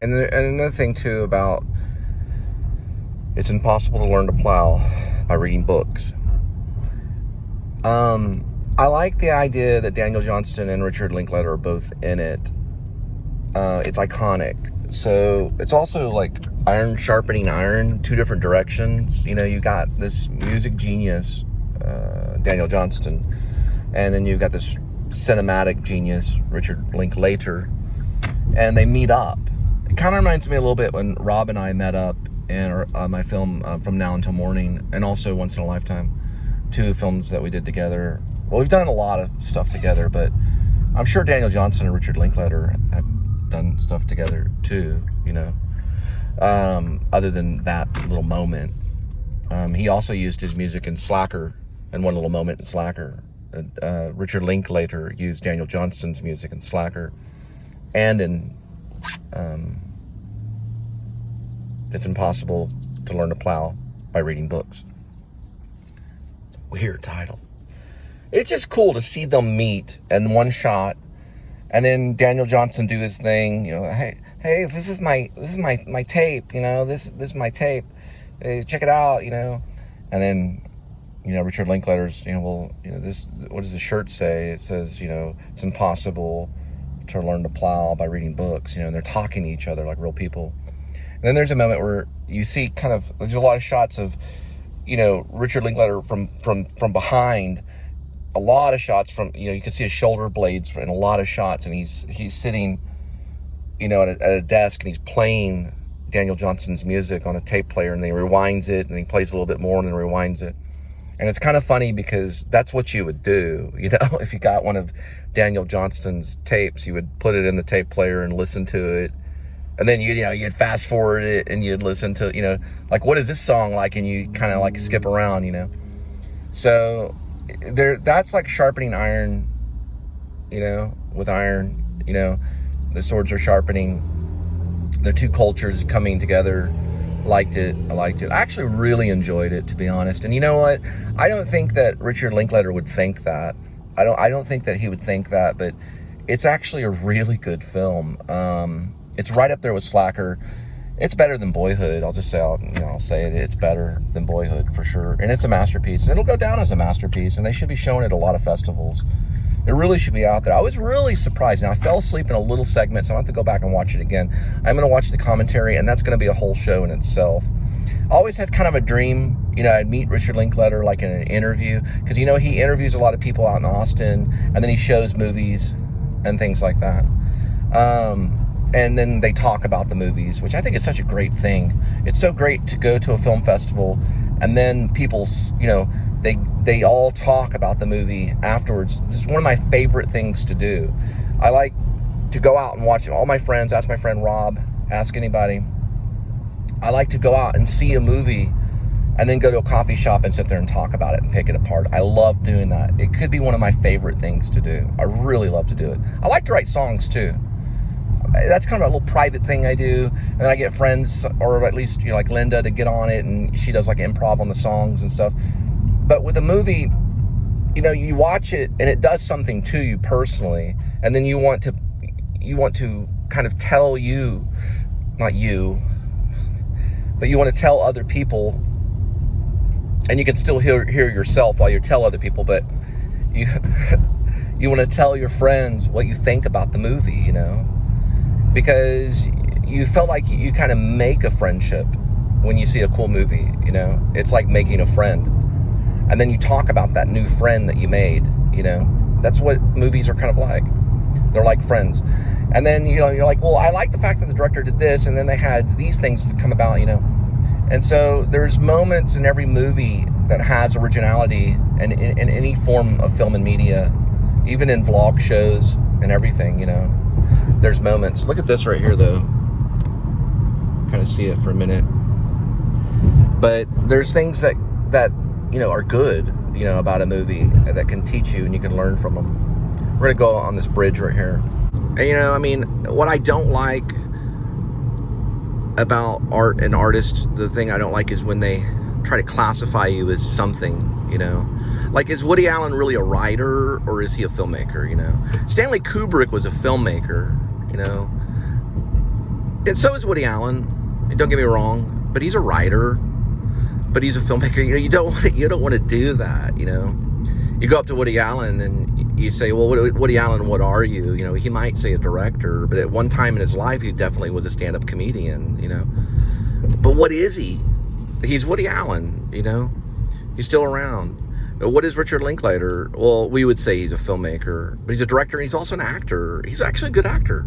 And another thing too about it's impossible to learn to plow by reading books. I like the idea that Daniel Johnston and Richard Linklater are both in it. It's iconic. So it's also like iron sharpening iron, two different directions. You know, you got this music genius, Daniel Johnston, and then you've got this cinematic genius, Richard Linklater, and they meet up. It kind of reminds me a little bit when Rob and I met up in my film From Now Until Morning, and also Once in a Lifetime, two films that we did together. Well, we've done a lot of stuff together, but I'm sure Daniel Johnston and Richard Linklater have done stuff together too, you know, other than that little moment. He also used his music in Slacker, and one little moment in Slacker. Richard Linklater used Daniel Johnston's music in Slacker, and in It's Impossible to Learn to Plow by Reading Books. It's a weird title. It's just cool to see them meet in one shot, and then Daniel Johnston do his thing. You know, hey, this is my tape. You know, this is my tape. Hey, check it out. You know, and then, you know, Richard Linklater's. You know, well, you know, this. What does the shirt say? It says, you know, it's impossible to learn to plow by reading books. You know, and they're talking to each other like real people. And then there's a moment where you see there's a lot of shots of, you know, Richard Linklater from behind. A lot of shots from, you know, you can see his shoulder blades in a lot of shots, and he's sitting, you know, at a desk, and he's playing Daniel Johnston's music on a tape player, and then he rewinds it, and he plays a little bit more, and then rewinds it. And it's kind of funny because that's what you would do, you know, if you got one of Daniel Johnston's tapes, you would put it in the tape player and listen to it. And then you'd fast forward it, and you'd listen to, you know, like, what is this song like? And you kind of like skip around, you know. So that's like sharpening iron, you know, with iron, you know, the swords are sharpening, the two cultures coming together. I liked it. I actually really enjoyed it, to be honest. And you know what? I don't think that Richard Linklater would think that. I don't think that he would think that, but it's actually a really good film. It's right up there with Slacker. It's better than Boyhood. I'll say it. It's better than Boyhood for sure. And it's a masterpiece. And it'll go down as a masterpiece. And they should be showing it at a lot of festivals. It really should be out there. I was really surprised. Now, I fell asleep in a little segment, so I have to go back and watch it again. I'm going to watch the commentary, and that's going to be a whole show in itself. I always had kind of a dream, you know, I'd meet Richard Linklater like in an interview. Because, you know, he interviews a lot of people out in Austin, and then he shows movies and things like that. And then they talk about the movies, which I think is such a great thing. It's so great to go to a film festival, and then people, you know, they all talk about the movie afterwards. This is one of my favorite things to do. I like to go out and watch it. All my friends, ask my friend Rob, ask anybody. I like to go out and see a movie and then go to a coffee shop and sit there and talk about it and pick it apart. I love doing that. It could be one of my favorite things to do. I really love to do it. I like to write songs too. That's kind of a little private thing I do. And then I get friends, or at least, you know, like Linda, to get on it, and she does like improv on the songs and stuff. But with a movie, you know, you watch it and it does something to you personally, and then you want to kind of tell you, not you, but you want to tell other people, and you can still hear yourself while you tell other people, but you you want to tell your friends what you think about the movie, you know, because you felt like you kind of make a friendship when you see a cool movie, you know. It's like making a friend. And then you talk about that new friend that you made, you know. That's what movies are kind of like. They're like friends. And then, you know, you're like, well, I like the fact that the director did this, and then they had these things to come about, you know. And so there's moments in every movie that has originality, and in any form of film and media, even in vlog shows and everything, you know. There's moments. Look at this right here, though. Kind of see it for a minute. But there's things that you know, are good, you know, about a movie that can teach you and you can learn from them. We're going to go on this bridge right here. And, you know, I mean, what I don't like about art and artists, the thing I don't like is when they try to classify you as something, you know. Like, is Woody Allen really a writer, or is he a filmmaker, you know? Stanley Kubrick was a filmmaker, you know. And so is Woody Allen. Don't get me wrong, but he's a writer. But he's a filmmaker. You know, you don't want to do that. You know, you go up to Woody Allen and you say, "Well, Woody Allen, what are you?" You know, he might say a director, but at one time in his life, he definitely was a stand-up comedian. You know, but what is he? He's Woody Allen. You know, he's still around. What is Richard Linklater? Well, we would say he's a filmmaker, but he's a director and he's also an actor. He's actually a good actor.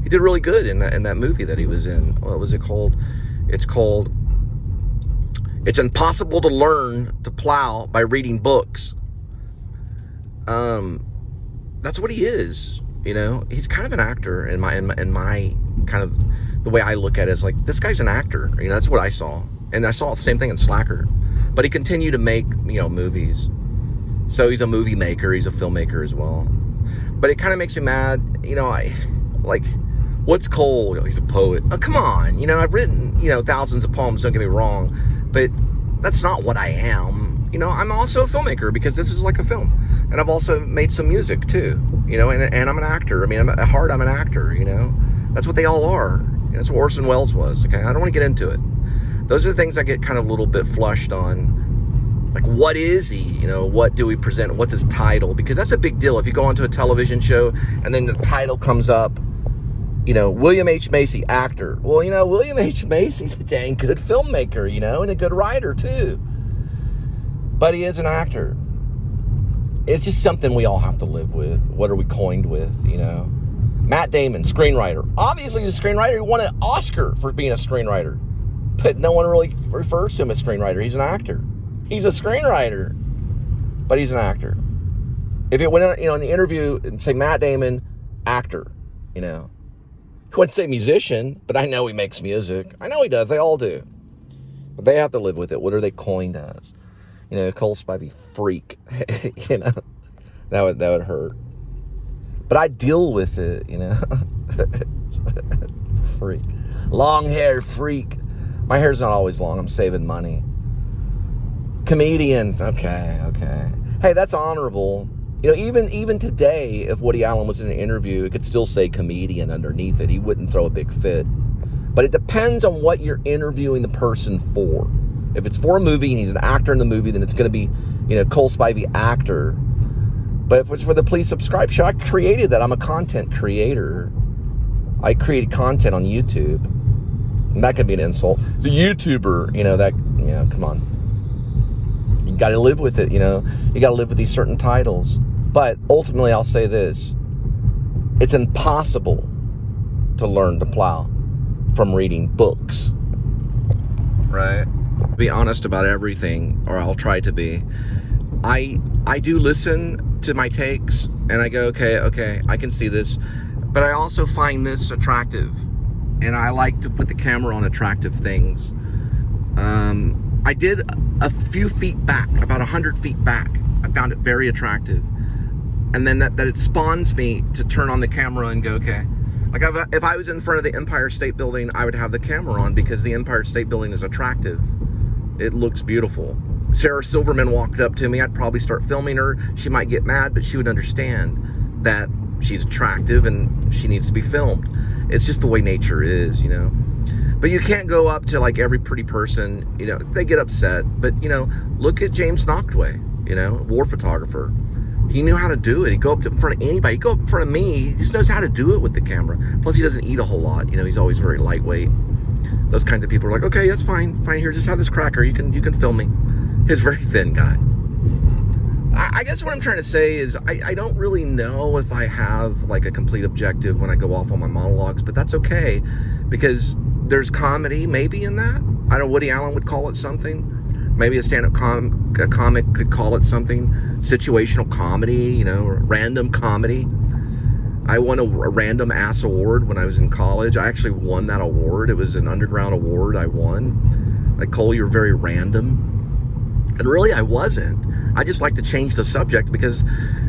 He did really good in that movie that he was in. What was it called? It's called It's Impossible to Learn to Plow by Reading Books. That's what he is, you know. He's kind of an actor in my kind of the way I look at it is like, this guy's an actor. You know, that's what I saw. And I saw the same thing in Slacker. But he continued to make, you know, movies. So he's a movie maker, he's a filmmaker as well. But it kind of makes me mad, you know, what's Cole? You know, he's a poet. Oh, come on. You know, I've written, you know, thousands of poems, don't get me wrong. But that's not what I am. You know, I'm also a filmmaker because this is like a film. And I've also made some music too, you know, and I'm an actor. I mean, at heart, I'm an actor, you know. That's what they all are. You know, that's what Orson Welles was, okay? I don't want to get into it. Those are the things I get kind of a little bit flushed on. Like, what is he? You know, what do we present? What's his title? Because that's a big deal. If you go onto a television show and then the title comes up, you know, William H. Macy, actor. Well, you know, William H. Macy's a dang good filmmaker, you know, and a good writer too. But he is an actor. It's just something we all have to live with. What are we coined with, you know? Matt Damon, screenwriter. Obviously, he's a screenwriter. He won an Oscar for being a screenwriter. But no one really refers to him as screenwriter. He's an actor. He's a screenwriter. But he's an actor. If it went, you know, in the interview and say Matt Damon, actor, you know. I wouldn't say musician, but I know he makes music. I know he does. They all do. But they have to live with it. What are they coined as? You know, Cole Spivey, freak. You know, that would hurt. But I deal with it, you know. Freak. Long hair freak. My hair's not always long. I'm saving money. Comedian. Okay. Hey, that's honorable. You know, even today, if Woody Allen was in an interview, it could still say comedian underneath it. He wouldn't throw a big fit. But it depends on what you're interviewing the person for. If it's for a movie and he's an actor in the movie, then it's going to be, you know, Cole Spivey, actor. But if it's for the Please Subscribe show, I created that. I'm a content creator. I created content on YouTube. And that could be an insult. It's a YouTuber, you know, that, you know, come on. You got to live with it, you know. You got to live with these certain titles. But ultimately, I'll say this. It's impossible to learn to plow from reading books. Right? Be honest about everything, or I'll try to be. I do listen to my takes, and I go, okay, I can see this. But I also find this attractive. And I like to put the camera on attractive things. I did a few feet back, about 100 feet back. I found it very attractive. And then that it spawns me to turn on the camera and go, okay. Like if I was in front of the Empire State Building, I would have the camera on because the Empire State Building is attractive. It looks beautiful. Sarah Silverman walked up to me. I'd probably start filming her. She might get mad, but she would understand that she's attractive and she needs to be filmed. It's just the way nature is, you know. But you can't go up to like every pretty person, you know, they get upset. But, you know, look at James Noctway, you know, war photographer. He knew how to do it. He'd go up to in front of anybody. He'd go up in front of me. He just knows how to do it with the camera. Plus, he doesn't eat a whole lot. You know, he's always very lightweight. Those kinds of people are like, okay, that's fine. Fine, here, just have this cracker. You can film me. He's a very thin guy. I guess what I'm trying to say is I don't really know if I have like a complete objective when I go off on my monologues, but that's okay because there's comedy maybe in that. I know Woody Allen would call it something. Maybe a stand-up comic could call it something. Situational comedy, you know, or random comedy. I won a random ass award when I was in college. I actually won that award. It was an underground award I won. Like, Cole, you're very random. And really, I wasn't. I just like to change the subject because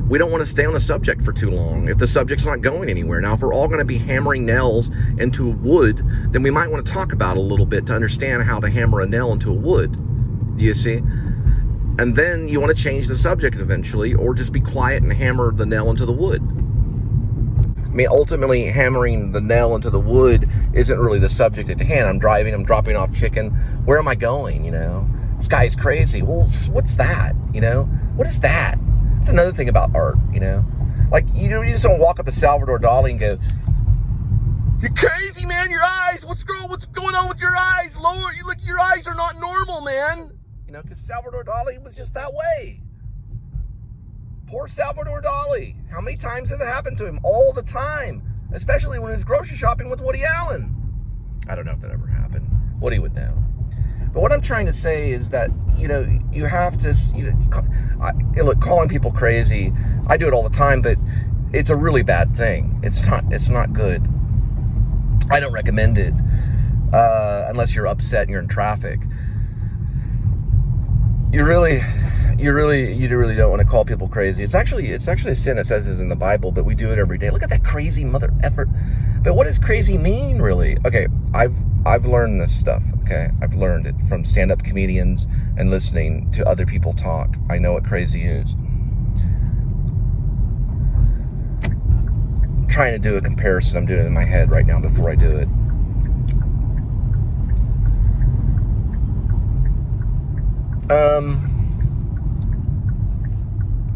we don't want to stay on the subject for too long if the subject's not going anywhere. Now, if we're all going to be hammering nails into wood, then we might want to talk about it a little bit to understand how to hammer a nail into a wood. Do you see? And then you want to change the subject eventually, or just be quiet and hammer the nail into the wood. mean, ultimately, hammering the nail into the wood isn't really the subject at hand. I'm driving, I'm dropping off chicken. Where am I going, you know? This guy's crazy. Well, what's that, you know? What is that? That's another thing about art, you know? Like, you just don't walk up to Salvador Dali and go, "You're crazy, man, your eyes. What's going on with your eyes? Lower, your eyes are not normal, man." You know, because Salvador Dali was just that way. Poor Salvador Dali. How many times did it happen to him? All the time. Especially when he was grocery shopping with Woody Allen. I don't know if that ever happened. Woody would know. But what I'm trying to say is that, you know, you have to, look, calling people crazy, I do it all the time, but it's a really bad thing. It's not good. I don't recommend it unless you're upset and you're in traffic. You really don't want to call people crazy. It's actually a sin. It says it's in the Bible, but we do it every day. Look at that crazy mother effort. But what does crazy mean, really? Okay, I've learned this stuff. Okay, I've learned it from stand-up comedians and listening to other people talk. I know what crazy is. I'm trying to do a comparison. I'm doing it in my head right now before I do it.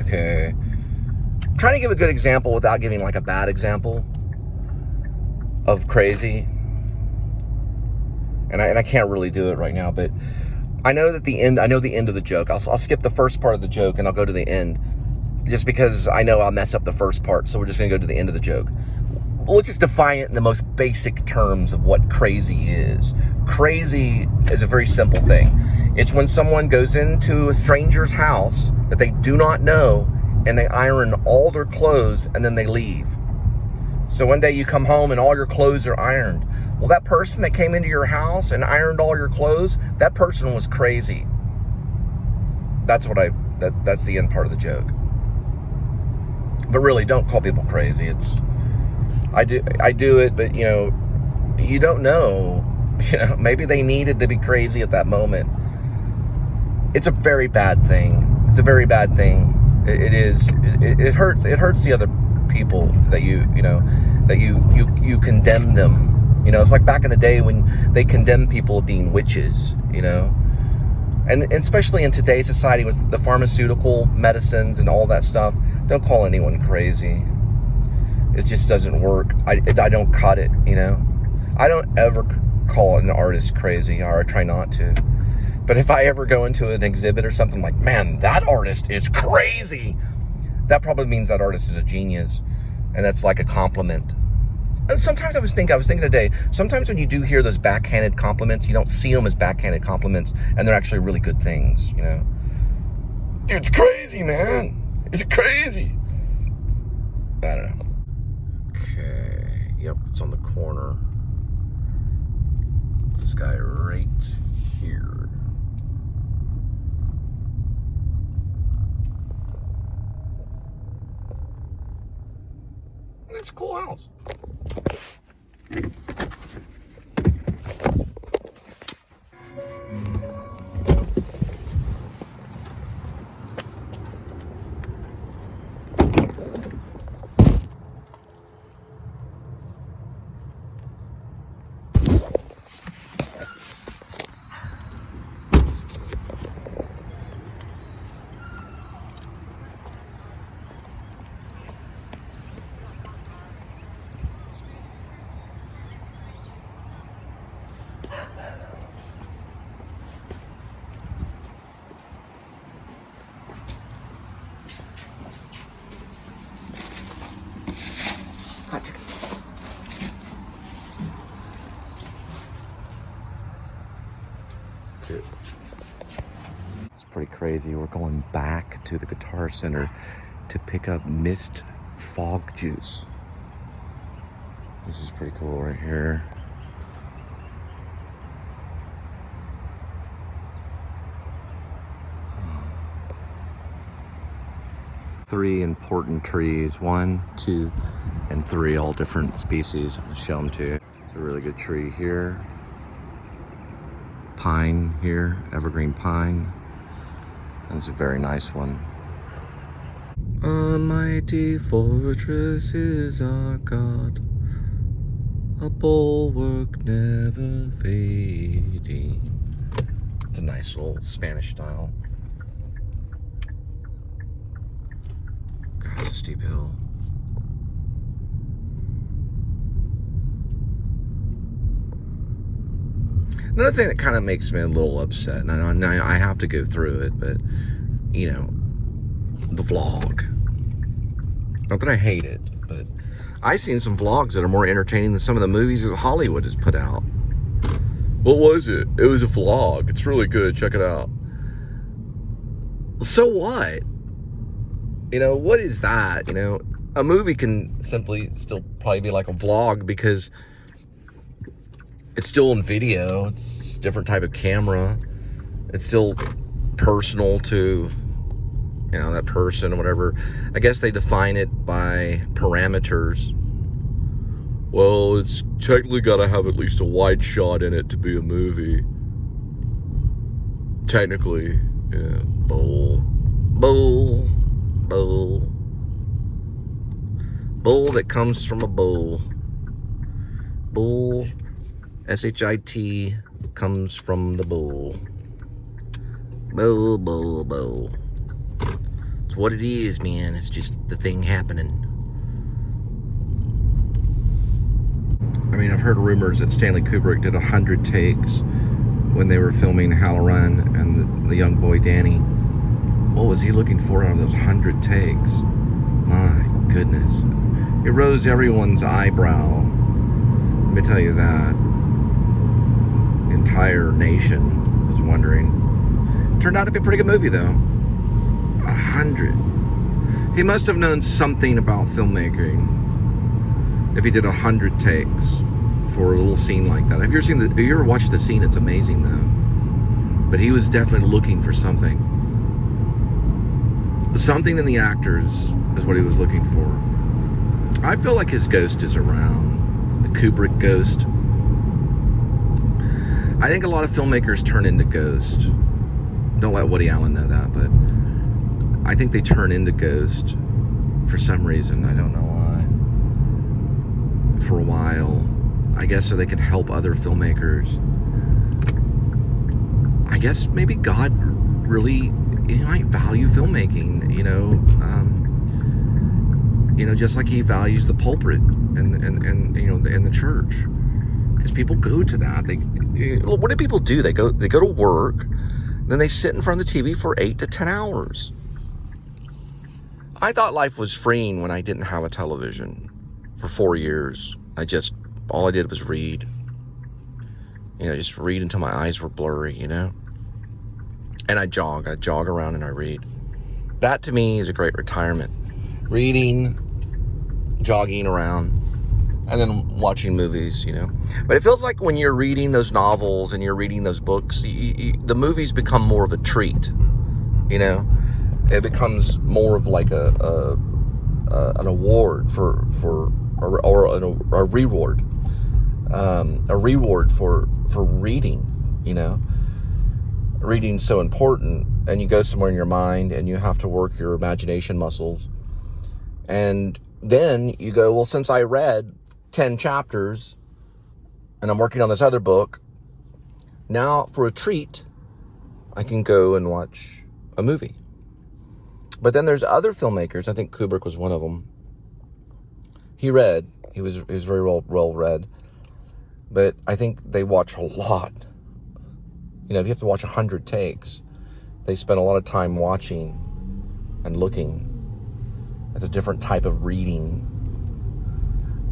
Okay. I'm trying to give a good example without giving like a bad example of crazy. And I can't really do it right now, but I know that I know the end of the joke. I'll skip the first part of the joke and I'll go to the end just because I know I'll mess up the first part. So we're just going to go to the end of the joke. Let's just define it in the most basic terms of what crazy is. Crazy is a very simple thing. It's when someone goes into a stranger's house that they do not know and they iron all their clothes and then they leave. So one day you come home and all your clothes are ironed. Well, that person that came into your house and ironed all your clothes, that person was crazy. That's the end part of the joke. But really, don't call people crazy. I do it, but you know, you don't know. You know, maybe they needed to be crazy at that moment. It's a very bad thing. It's a very bad thing. It is. It hurts. It hurts the other people that you condemn them. You know, it's like back in the day when they condemned people being witches. You know, and especially in today's society with the pharmaceutical medicines and all that stuff, don't call anyone crazy. It just doesn't work. I don't cut it, you know. I don't ever call an artist crazy, or I try not to. But if I ever go into an exhibit or something like, man, that artist is crazy, that probably means that artist is a genius. And that's like a compliment. And sometimes I was thinking today, sometimes when you do hear those backhanded compliments, you don't see them as backhanded compliments, and they're actually really good things, you know. Dude, it's crazy, man. It's crazy. I don't know. Okay, yep, it's on the corner. This guy right here. That's a cool house. It's pretty crazy. We're going back to the Guitar Center to pick up Mist Fog Juice. This is pretty cool right here. Three important trees, 1, 2, and 3, all different species. I'm gonna show them to you. It's a really good tree here. Pine here, evergreen pine. And it's a very nice one. A mighty fortress is our God, a bulwark never fading. It's a nice little Spanish style. God, it's a steep hill. Another thing that kind of makes me a little upset, and I have to go through it, but, you know, the vlog. Not that I hate it, but I've seen some vlogs that are more entertaining than some of the movies that Hollywood has put out. What was it? It was a vlog. It's really good. Check it out. So what? You know, what is that? You know, a movie can simply still probably be like a vlog because it's still in video. It's a different type of camera. It's still personal to, you know, that person or whatever. I guess they define it by parameters. Well, it's technically got to have at least a wide shot in it to be a movie. Technically, yeah. Bull that comes from a bull. Bull, S-H-I-T, comes from the bull. Bull. It's what it is, man. It's just the thing happening. I mean, I've heard rumors that Stanley Kubrick did 100 takes when they were filming Hal Run and the young boy Danny. What was he looking for out of those 100 takes? My goodness. It rose everyone's eyebrow. Let me tell you that. The entire nation was wondering. Turned out to be a pretty good movie, though. 100. He must have known something about filmmaking if he did 100 takes for a little scene like that. Have you ever watched the scene? It's amazing, though. But he was definitely looking for something. Something in the actors is what he was looking for. I feel like his ghost is around. The Kubrick ghost. I think a lot of filmmakers turn into ghosts. Don't let Woody Allen know that, but I think they turn into ghosts for some reason. I don't know why. For a while, I guess so they can help other filmmakers. I guess maybe God really, might value filmmaking, just like he values the pulpit and the church, because people go to that. What do people do? They go to work, then they sit in front of the TV for 8 to 10 hours. I thought life was freeing when I didn't have a television for 4 years. All I did was read. Just read until my eyes were blurry, And I jog around and I read. That to me is a great retirement. Reading, jogging around, and then watching movies, But it feels like when you're reading those novels and you're reading those books, the movies become more of a treat, It becomes more of like an award or a reward. A reward for reading, Reading's so important, and you go somewhere in your mind and you have to work your imagination muscles. And then you go, well, since I read 10 chapters and I'm working on this other book, now for a treat, I can go and watch a movie. But then there's other filmmakers. I think Kubrick was one of them. He was very well read. But I think they watch a lot. If you have to watch 100 takes, they spend a lot of time watching and looking. It's a different type of reading.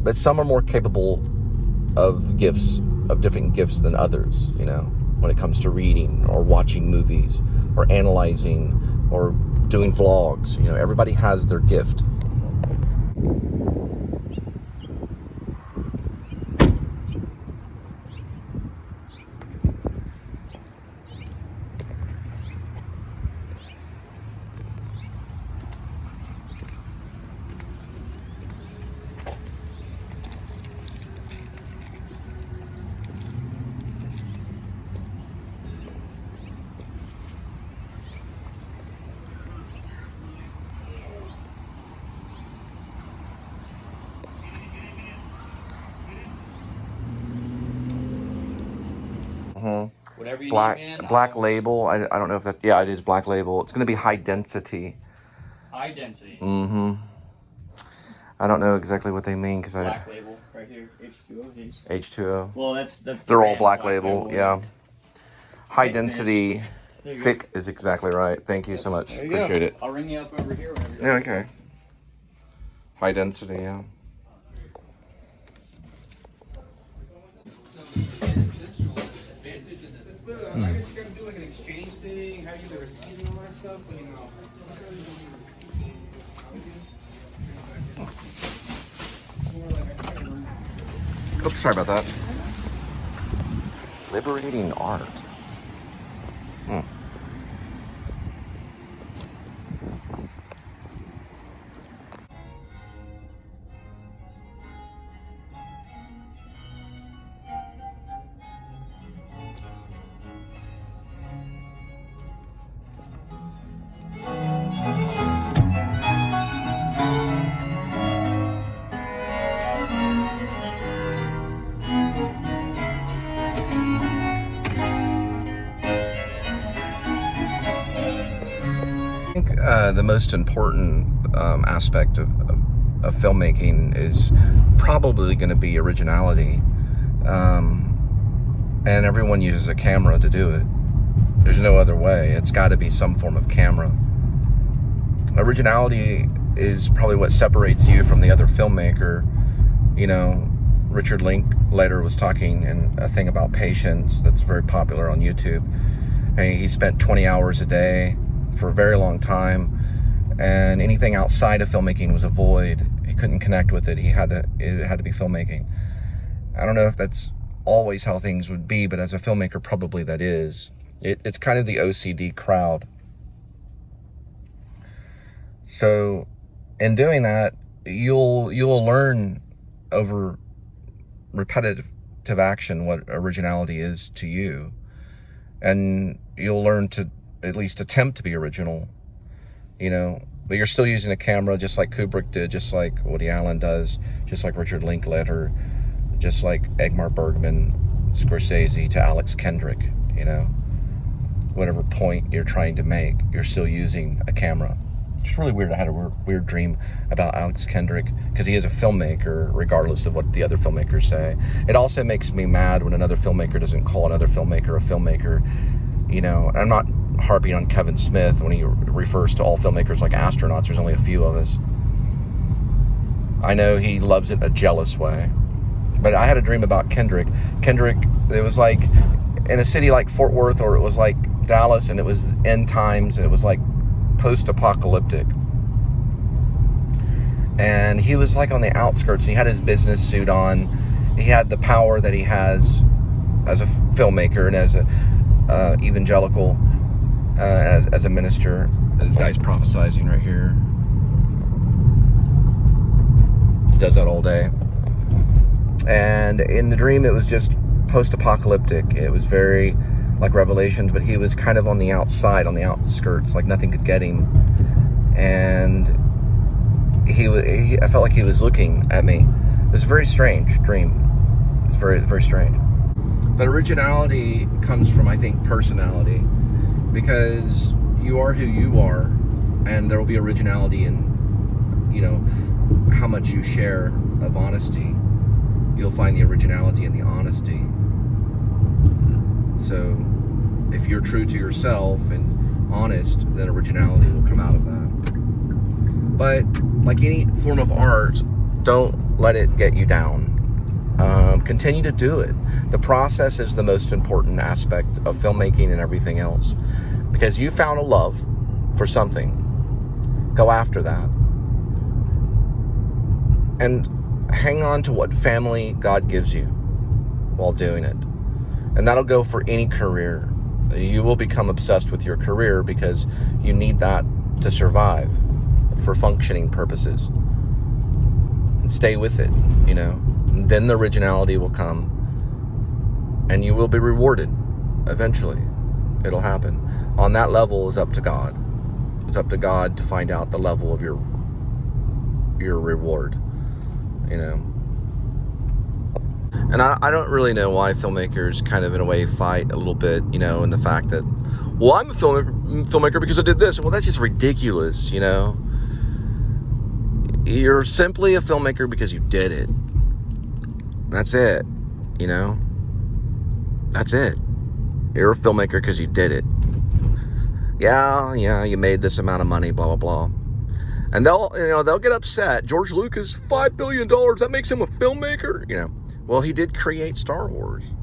But some are more capable of different gifts than others, when it comes to reading or watching movies or analyzing or doing vlogs. Everybody has their gift. Whatever you Black, need, man. Black Label. I don't know if that's, yeah, it is Black Label. It's going to be high density. High density. Mm-hmm. I don't know exactly what they mean because Black Label right here. H2O. H2O. Well, that's they're all Black Label. Yeah. High density, thick is exactly right. Thank you so much. Appreciate it. I'll ring you up over here whenever you're okay. High density, yeah. I guess you gotta do like an exchange thing, how you the receiving all that stuff, but you know. Oops, sorry about that. Liberating art. I think the most important aspect of filmmaking is probably going to be originality. And everyone uses a camera to do it. There's no other way. It's got to be some form of camera. Originality is probably what separates you from the other filmmaker. You know, Richard Linklater was talking in a thing about patience that's very popular on YouTube. And he spent 20 hours a day for a very long time, and anything outside of filmmaking was a void. He couldn't connect with it. It had to be filmmaking. I don't know if that's always how things would be, but as a filmmaker, probably that is. It's kind of the OCD crowd. So in doing that, you'll learn over repetitive action what originality is to you, and you'll learn to at least attempt to be original, you know, but you're still using a camera just like Kubrick did, just like Woody Allen does, just like Richard Linklater, just like Ingmar Bergman, Scorsese, to Alex Kendrick, you know. Whatever point you're trying to make, you're still using a camera. It's really weird. I had a weird dream about Alex Kendrick because he is a filmmaker regardless of what the other filmmakers say. It also makes me mad when another filmmaker doesn't call another filmmaker a filmmaker. You know, I'm not harping on Kevin Smith when he refers to all filmmakers like astronauts. There's only a few of us. I know he loves it a jealous way. But I had a dream about Kendrick. Kendrick, it was like in a city like Fort Worth, or it was like Dallas, and it was end times, and it was like post-apocalyptic. And he was like on the outskirts. He had his business suit on. He had the power that he has as a filmmaker and as a evangelical, as a minister. This guy's prophesizing right here. He does that all day. And in the dream, it was just post-apocalyptic. It was very like Revelations, but he was kind of on the outside, on the outskirts, like nothing could get him. And I felt like he was looking at me. It was a very strange dream. It's very, very strange. But originality comes from, I think, personality, because you are who you are, and there will be originality in, you know, how much you share of honesty. You'll find the originality in the honesty. So if you're true to yourself and honest, then originality will come out of that. But like any form of art, don't let it get you down. Continue to do it. The process is the most important aspect of filmmaking and everything else, because you found a love for something. Go after that. And hang on to what family God gives you while doing it. And that'll go for any career. You will become obsessed with your career because you need that to survive for functioning purposes. And stay with it, you know. And then the originality will come, and you will be rewarded eventually. It'll happen. On that level is up to God. It's up to God to find out the level of your reward, you know. And I don't really know why filmmakers kind of in a way fight a little bit, you know, in the fact that, well, I'm a filmmaker because I did this. Well, that's just ridiculous, you know. You're simply a filmmaker because you did it. That's it, you know. That's it. You're a filmmaker because you did it. Yeah, you made this amount of money, blah, blah, blah. And they'll get upset. George Lucas, $5 billion, that makes him a filmmaker? You know, well, he did create Star Wars.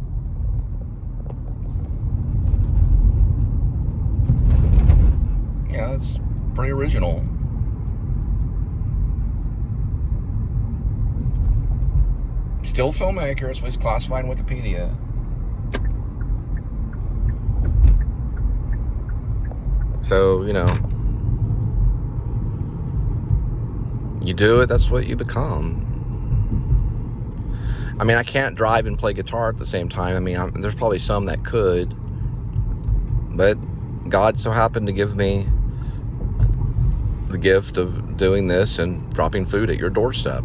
Yeah, that's pretty original. Still filmmaker, that's what he's classified in Wikipedia. So, you know, you do it, that's what you become. I mean, I can't drive and play guitar at the same time. I mean, there's probably some that could. But God so happened to give me the gift of doing this and dropping food at your doorstep.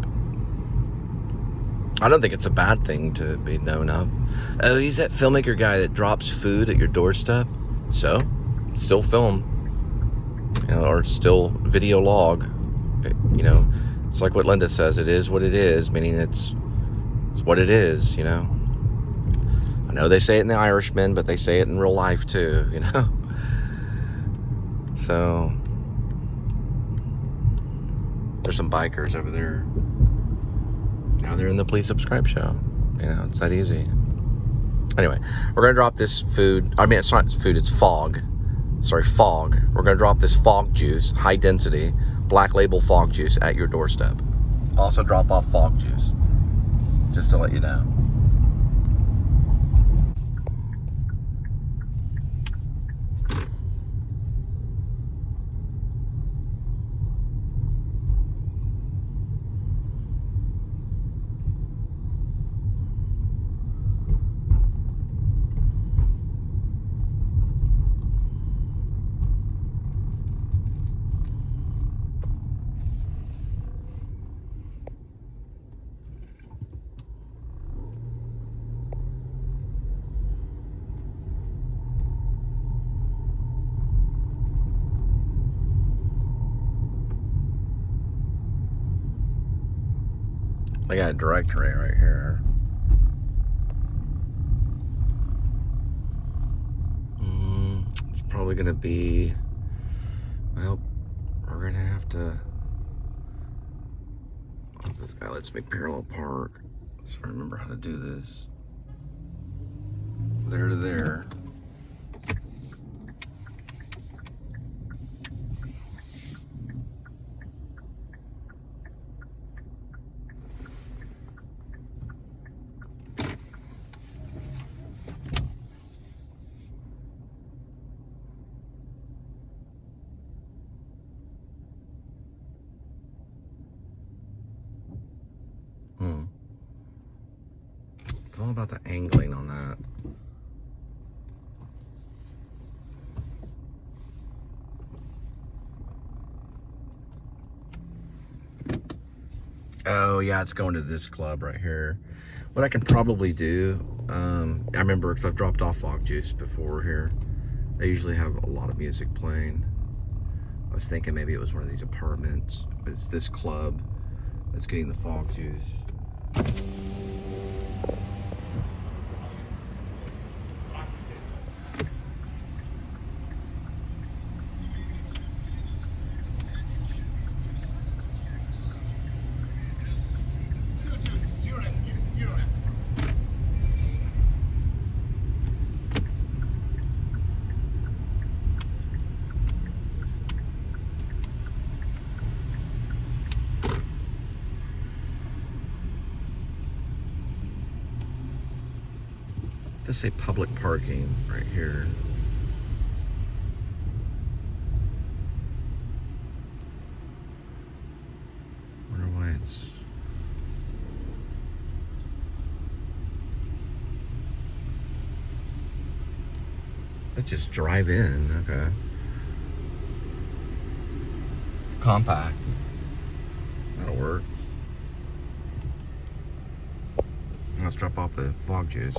I don't think it's a bad thing to be known of. Oh, he's that filmmaker guy that drops food at your doorstep. So, still film. You know, or still video log. You know, it's like what Linda says, it is what it is, meaning it's what it is, you know. I know they say it in The Irishman, but they say it in real life too, you know. So, there's some bikers over there. Now they're in the Please Subscribe show. You know, it's that easy. Anyway, we're going to drop this food. I mean, it's not food, it's fog. Sorry, fog. We're going to drop this fog juice, high density, black label fog juice at your doorstep. Also drop off fog juice, just to let you know. I got a directory right here. It's probably going to be, well, we're going to have to, oh, this guy lets me parallel park. Let's remember how to do this. There to there. It's all about the angling on that. Oh yeah, it's going to this club right here. What I can probably do, I remember because I've dropped off fog juice before here. They usually have a lot of music playing. I was thinking maybe it was one of these apartments, but it's this club that's getting the fog juice. Just say public parking right here. Wonder why it's. Let's just drive in, okay. Compact. That'll work. Let's drop off the vlog juice.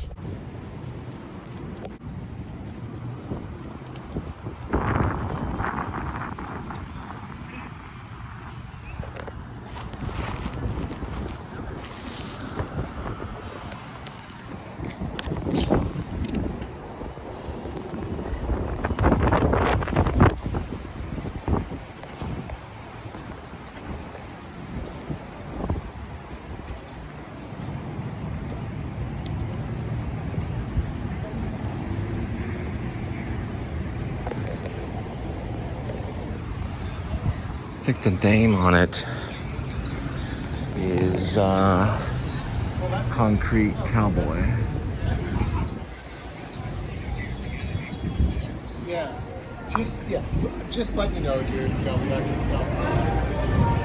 I think the name on it is Concrete Cowboy. Yeah, just let me know, dude. I'll be back in the